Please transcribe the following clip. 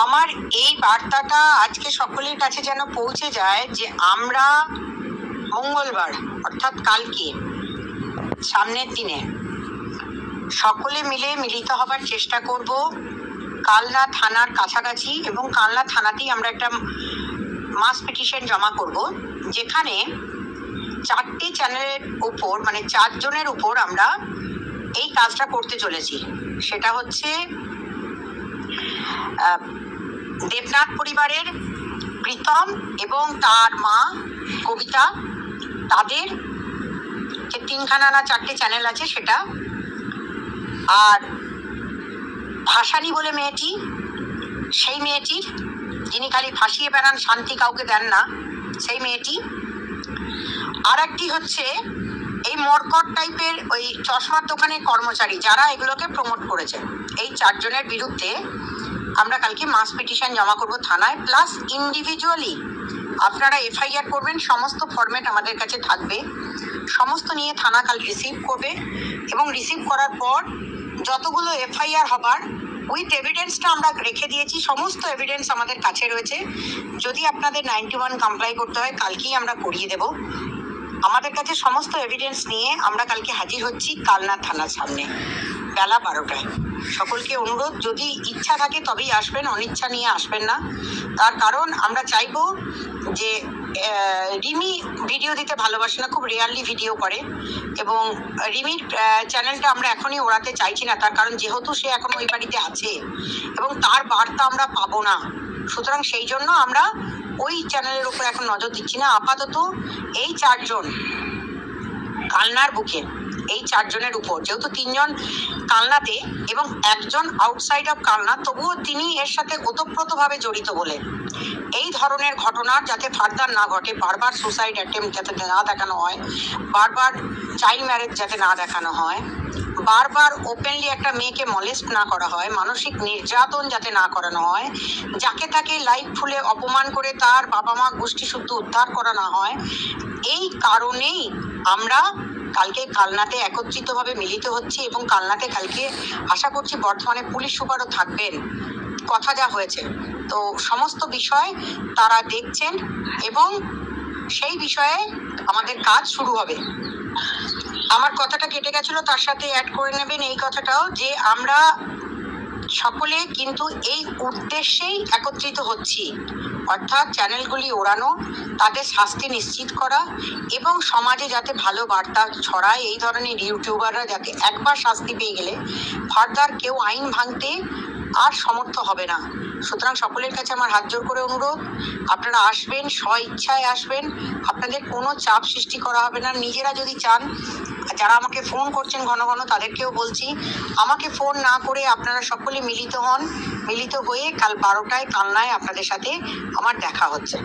আমার এই বার্তাটা আজকে সকলের কাছে যেন পৌঁছে যায় যে আমরা মঙ্গলবার অর্থাৎ কালকে সামনের দিনে সকলে মিলে মিলিত হবার চেষ্টা করব কালনা থানার কাছাকাছি, এবং কালনা থানাতেই আমরা একটা মাস পিটিশন জমা করব, যেখানে 4টি চ্যানেলের উপর মানে 4 জনের উপর আমরা এই কাজটা করতে চলেছি। সেটা হচ্ছে দেবনাথ পরিবারের প্রীতম এবং তার মা কবিতা, তাদের যে 3খানা না 4টে চ্যানেল আছে সেটা, আর ভাসানী বলে মেয়েটি, সেই মেয়েটির যিনি খালি ফাঁসিয়ে বেড়ান, শান্তি কাউকে দেন না, সেই মেয়েটি। আর একটি হচ্ছে এই মরকট টাইপের ওই চশমার দোকানের কর্মচারী যারা এগুলোকে প্রমোট করেছে। এই 4 জনের বিরুদ্ধে আমরা কালকে মাস পিটিশন জমা করব থানায়, প্লাস ইন্ডিভিজুয়ালি আপনারা এফআইআর করবেন। সমস্ত ফরম্যাট আমাদের কাছে থাকবে, সমস্ত নিয়ে থানা কাল রিসিভ করবে, এবং রিসিভ করার পর যতগুলো এফআইআর হবার উইথ এভিডেন্সটা আমরা রেখে দিয়েছি। সমস্ত এভিডেন্স আমাদের কাছে রয়েছে। যদি আপনাদের 91 কমপ্লাই করতে হয় কালকেই আমরা করিয়ে দেব। আমাদের কাছে সমস্ত এভিডেন্স নিয়ে আমরা কালকে হাজির হচ্ছি কালনা থানার সামনে বেলা 12টায়। সকলকে অনুরোধ, যদি ইচ্ছা থাকে তবেই আসবেন, অনিচ্ছা নিয়ে আসবেন না। তার কারণ আমরা চাইবো যে রিমি ভিডিও দিতে ভালোবাসে না, খুব রেয়ারলি ভিডিও করে, এবং রিমির চ্যানেলটা আমরা এখনই ওড়াতে চাইছি না। তার কারণ যেহেতু সে এখন ওই বাড়িতে আছে এবং তার বার্তা আমরা পাবো না, সুতরাং সেই জন্য আমরা ওই চ্যানেলের উপর এখন নজর দিচ্ছি না। আপাতত এই 4 জন কালনার বুকে, এই 4 জনের উপর, যেহেতু 3 জন কালনাতে এবং 1 জন আউটসাইড অফ কালনা, তবুও তিনি এর সাথে ওতপ্রোতভাবে জড়িত বলে এই ধরনের ঘটনার যাতে ফার্দার না ঘটে, বারবার সুসাইড অ্যাটেম্প্ট যাতে না দেখানো হয়, বারবার চাইল্ড ম্যারেজ যাতে না দেখানো হয়, বারবার ওপেনলি একটা মেয়েকে মলেস্ট না করা হয়, মানসিক নির্যাতন যাতে না করানো হয়, যাকে তাকে লাইভ ফুলে অপমান করে তার বাবা মা গোষ্ঠী শুদ্ধ উদ্ধার করা না হয়, এই কারণেই আমরা কালকে কালনাতে একত্রিতভাবে মিলিত হচ্ছি। এবং কালনাতে কালকে আশা করছি বর্তমানে পুলিশ সুপারও থাকবেন, কথা যা হয়েছে। তো সমস্ত বিষয় তারা দেখছেন এবং সেই বিষয়ে আমাদের কাজ শুরু হবে। আমার কথাটা কেটে গেছিল, তার সাথে অ্যাড করে নেবেন এই কথাটাও, যে আমরা সকলে কিন্তু এই উদ্দেশ্যেই একত্রিত হচ্ছি, অর্থাৎ চ্যানেলগুলি ওড়ানো, তাদের শাস্তি নিশ্চিত করা, এবং সমাজে যাতে ভালো বার্তা ছড়ায়। এই ধরনের ইউটিউবাররা যাতে একবার শাস্তি পেয়ে গেলে ফার্দার কেউ আইন ভাঙতে আর সমর্থ হবে না। সুতরাং সকলের কাছে আমার হাত জোর করে অনুরোধ, আপনারা আসবেন, স্ব ইচ্ছায় আসবেন, আপনাদের কোনো চাপ সৃষ্টি করা হবে না। নিজেরা যদি চান, যারা আমাকে ফোন করছেন ঘন ঘন তাদেরকেও বলছি, আমাকে ফোন না করে আপনারা সকলে মিলিত হন, মিলিত হয়ে কাল 12টায় কালনায় আপনাদের সাথে আমার দেখা হচ্ছে।